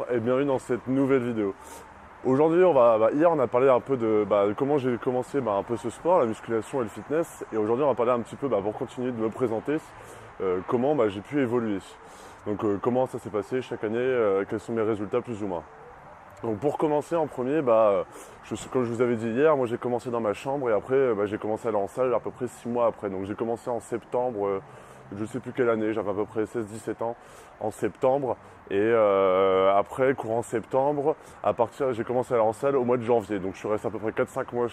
bonjour et bienvenue dans cette nouvelle vidéo. Aujourd'hui, hier on a parlé un peu de comment j'ai commencé un peu ce sport, la musculation et le fitness. Et aujourd'hui on va parler un petit peu, pour continuer de me présenter, comment j'ai pu évoluer. Donc comment ça s'est passé chaque année, quels sont mes résultats plus ou moins. Donc pour commencer en premier, comme je vous avais dit hier, moi j'ai commencé dans ma chambre et après j'ai commencé à aller en salle à peu près 6 mois après. Donc j'ai commencé en septembre, je ne sais plus quelle année, j'avais à peu près 16-17 ans en septembre. Et après, courant septembre, j'ai commencé à aller en salle au mois de janvier. Donc je suis resté à peu près 4 mois,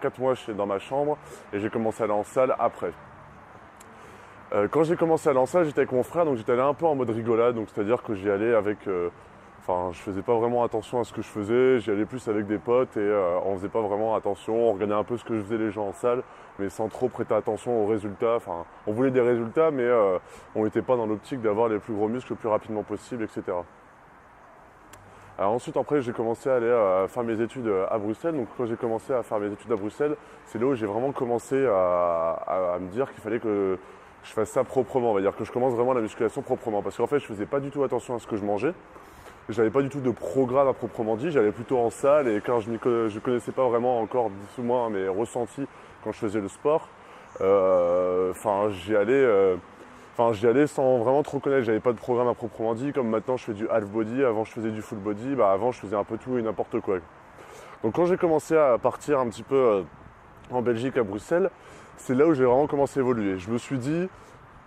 4 mois dans ma chambre et j'ai commencé à aller en salle après. Quand j'ai commencé à aller en salle, j'étais avec mon frère, donc j'étais allé un peu en mode rigolade. Donc c'est-à-dire que j'y allais avec... je faisais pas vraiment attention à ce que je faisais, j'y allais plus avec des potes et on faisait pas vraiment attention, on regardait un peu ce que faisaient les gens en salle, mais sans trop prêter attention aux résultats. Enfin, on voulait des résultats, mais on n'était pas dans l'optique d'avoir les plus gros muscles le plus rapidement possible, etc. Alors ensuite, après, j'ai commencé à aller faire mes études à Bruxelles. Donc quand j'ai commencé à faire mes études à Bruxelles, c'est là où j'ai vraiment commencé à me dire qu'il fallait que je fasse ça proprement, on va dire que je commence vraiment la musculation proprement. Parce qu'en fait, je faisais pas du tout attention à ce que je mangeais. J'avais pas du tout de programme à proprement dit, j'allais plutôt en salle et quand je connaissais pas vraiment encore du moins mes ressentis quand je faisais le sport, j'y allais sans vraiment trop connaître, j'avais pas de programme à proprement dit, comme maintenant je fais du half body, avant je faisais du full body, avant je faisais un peu tout et n'importe quoi. Donc quand j'ai commencé à partir un petit peu en Belgique, à Bruxelles, c'est là où j'ai vraiment commencé à évoluer. Je me suis dit,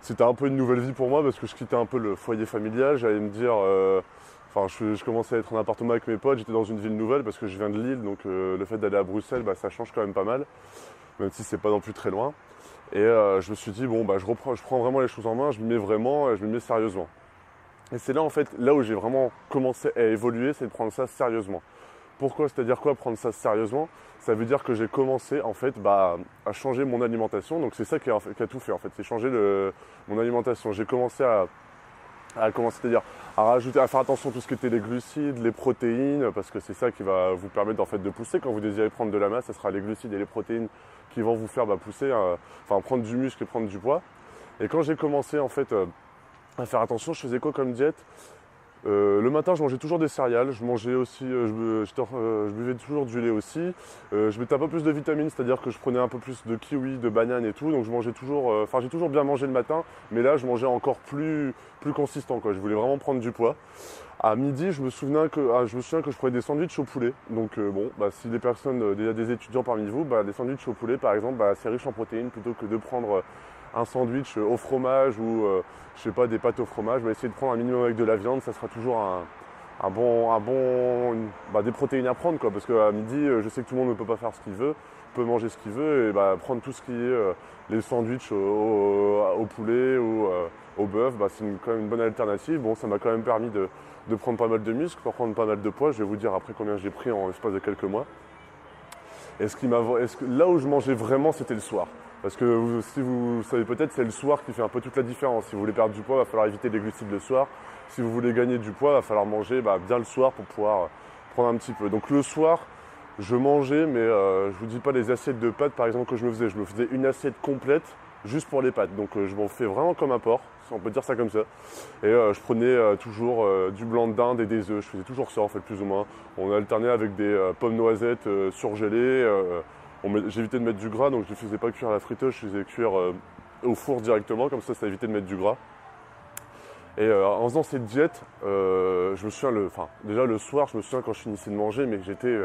c'était un peu une nouvelle vie pour moi parce que je quittais un peu le foyer familial, j'allais me dire... je commençais à être en appartement avec mes potes, j'étais dans une ville nouvelle parce que je viens de Lille, donc le fait d'aller à Bruxelles, ça change quand même pas mal, même si c'est pas non plus très loin. Et je me suis dit, je prends vraiment les choses en main, je m'y mets vraiment, je m'y mets sérieusement. Et c'est là en fait, là où j'ai vraiment commencé à évoluer, c'est de prendre ça sérieusement. Pourquoi? C'est-à-dire quoi prendre ça sérieusement? Ça veut dire que j'ai commencé en fait à changer mon alimentation, donc c'est ça qui a tout fait en fait, c'est changer mon alimentation. J'ai commencé c'est-à-dire à rajouter, à faire attention à tout ce qui était les glucides, les protéines, parce que c'est ça qui va vous permettre en fait de pousser. Quand vous désirez prendre de la masse, ce sera les glucides et les protéines qui vont vous faire pousser, prendre du muscle et prendre du poids. Et quand j'ai commencé en fait à faire attention, je faisais quoi comme diète? Le matin, je mangeais toujours des céréales, je mangeais aussi, je buvais toujours du lait aussi. Je mettais un peu plus de vitamines, c'est-à-dire que je prenais un peu plus de kiwi, de bananes et tout. Donc je mangeais toujours, j'ai toujours bien mangé le matin, mais là je mangeais encore plus consistant, quoi. Je voulais vraiment prendre du poids. À midi, je me souviens que je prenais des sandwichs au poulet. Donc si les personnes, il y a des étudiants parmi vous, des sandwichs au poulet par exemple, c'est riche en protéines plutôt que de prendre un sandwich au fromage ou des pâtes au fromage. Essayer de prendre un minimum avec de la viande, ça sera toujours des protéines à prendre, quoi, parce qu'à midi, je sais que tout le monde ne peut pas faire ce qu'il veut, peut manger ce qu'il veut et prendre tout ce qui est les sandwichs au poulet ou au bœuf, c'est quand même une bonne alternative. Bon, ça m'a quand même permis de prendre pas mal de muscles, de prendre pas mal de poids. Je vais vous dire après combien j'ai pris en l'espace de quelques mois. Là où je mangeais vraiment, c'était le soir. Parce que si vous savez peut-être, c'est le soir qui fait un peu toute la différence. Si vous voulez perdre du poids, il va falloir éviter les glucides le soir. Si vous voulez gagner du poids, il va falloir manger bien le soir pour pouvoir prendre un petit peu. Donc le soir, je mangeais, mais je ne vous dis pas les assiettes de pâtes par exemple que je me faisais. Je me faisais une assiette complète juste pour les pâtes. Donc je m'en fais vraiment comme un porc, si on peut dire ça comme ça. Et je prenais toujours du blanc de dinde et des œufs. Je faisais toujours ça en fait, plus ou moins. On alternait avec des pommes noisettes surgelées. J'évitais de mettre du gras, donc je ne faisais pas cuire à la friteuse, je faisais cuire au four directement, comme ça évitait de mettre du gras. Et en faisant cette diète, je me souviens, déjà le soir, je me souviens quand je finissais de manger, mais j'étais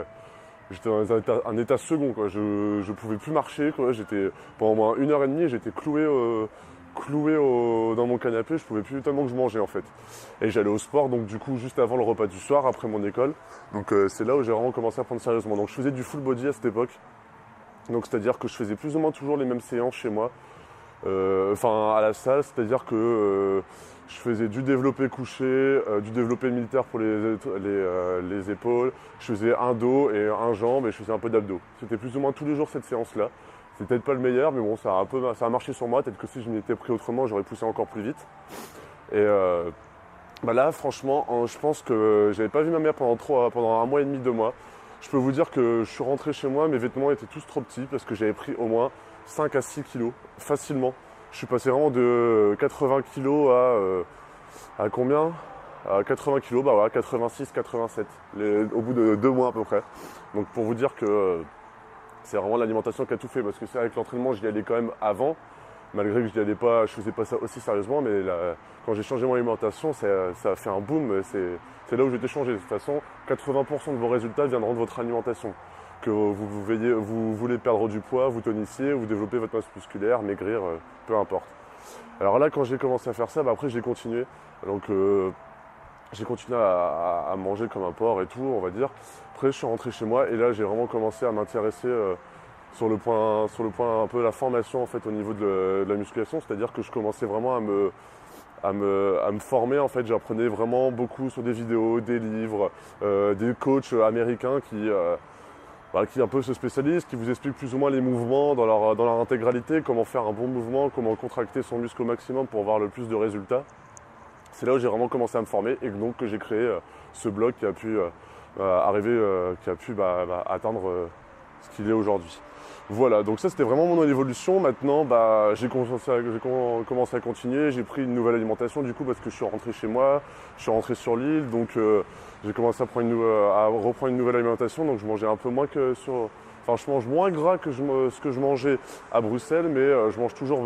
dans un état second, quoi. Je ne pouvais plus marcher, quoi. Pendant au moins 1h30, j'étais cloué dans mon canapé, je ne pouvais plus tellement que je mangeais en fait. Et j'allais au sport, donc du coup, juste avant le repas du soir, après mon école. Donc c'est là où j'ai vraiment commencé à prendre sérieusement. Donc je faisais du full body à cette époque. Donc c'est-à-dire que je faisais plus ou moins toujours les mêmes séances chez moi, à la salle, c'est-à-dire que je faisais du développé couché, du développé militaire pour les épaules, je faisais un dos et un jambe et je faisais un peu d'abdos. C'était plus ou moins tous les jours cette séance-là. C'est peut-être pas le meilleur, mais bon, ça a marché sur moi. Peut-être que si je m'y étais pris autrement, j'aurais poussé encore plus vite. Et là, franchement, je pense que j'avais pas vu ma mère pendant 1 mois et demi, 2 mois. Je peux vous dire que je suis rentré chez moi, mes vêtements étaient tous trop petits parce que j'avais pris au moins 5 à 6 kilos facilement. Je suis passé vraiment de 80 kilos à combien? À 80 kg, bah voilà, 86, 87, au bout de 2 mois à peu près. Donc pour vous dire que c'est vraiment l'alimentation qui a tout fait, parce que c'est avec l'entraînement, j'y allais quand même avant, malgré que je n'y allais pas, je faisais pas ça aussi sérieusement, mais là, quand j'ai changé mon alimentation, ça a fait un boom, c'est là où j'ai été changé. De toute façon, 80% de vos résultats viendront de votre alimentation. Que vous voulez perdre du poids, vous tonissiez, vous développez votre masse musculaire, maigrir, peu importe. Alors là, quand j'ai commencé à faire ça, bah après j'ai continué. Donc j'ai continué à manger comme un porc et tout, on va dire. Après, je suis rentré chez moi et là, j'ai vraiment commencé à m'intéresser sur le point un peu la formation en fait au niveau de la musculation. C'est-à-dire que je commençais vraiment à me former. En fait, j'apprenais vraiment beaucoup sur des vidéos, des livres, des coachs américains qui un peu se spécialisent, qui vous expliquent plus ou moins les mouvements dans leur intégralité, comment faire un bon mouvement, comment contracter son muscle au maximum pour avoir le plus de résultats. C'est là où j'ai vraiment commencé à me former et donc que j'ai créé ce blog qui a pu atteindre ce qu'il est aujourd'hui. Voilà, donc ça c'était vraiment mon évolution. Maintenant, j'ai commencé à continuer, j'ai pris une nouvelle alimentation du coup parce que je suis rentré chez moi, je suis rentré sur l'île, donc j'ai commencé à reprendre une nouvelle alimentation, donc je mangeais un peu moins que je mange moins gras que ce que je mangeais à Bruxelles, mais je mange toujours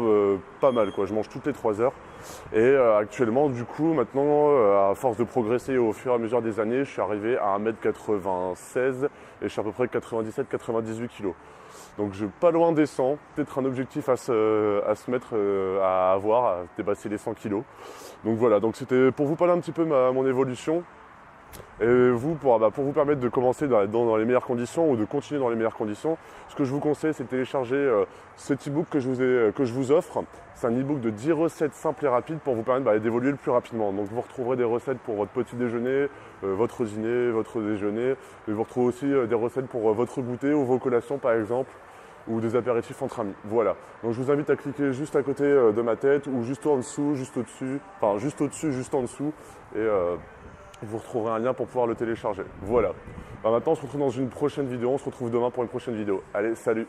pas mal, quoi. Je mange toutes les 3 heures. Et actuellement, du coup, maintenant, à force de progresser au fur et à mesure des années, je suis arrivé à 1m96 et je suis à peu près 97-98 kg. Donc je suis pas loin des 100, peut-être un objectif à se mettre à avoir, à dépasser les 100 kg. Donc voilà, donc c'était pour vous parler un petit peu de mon évolution. Et vous, pour vous permettre de commencer dans les meilleures conditions ou de continuer dans les meilleures conditions, ce que je vous conseille, c'est de télécharger cet e-book que je vous offre. C'est un e-book de 10 recettes simples et rapides pour vous permettre d'évoluer le plus rapidement. Donc vous retrouverez des recettes pour votre petit déjeuner, votre dîner, votre déjeuner. Et vous retrouverez aussi des recettes pour votre goûter ou vos collations par exemple, ou des apéritifs entre amis. Voilà. Donc je vous invite à cliquer juste à côté de ma tête ou juste en dessous, juste au-dessus, enfin juste au-dessus, juste en dessous. Et vous retrouverez un lien pour pouvoir le télécharger. Voilà. Maintenant, on se retrouve dans une prochaine vidéo. On se retrouve demain pour une prochaine vidéo. Allez, salut!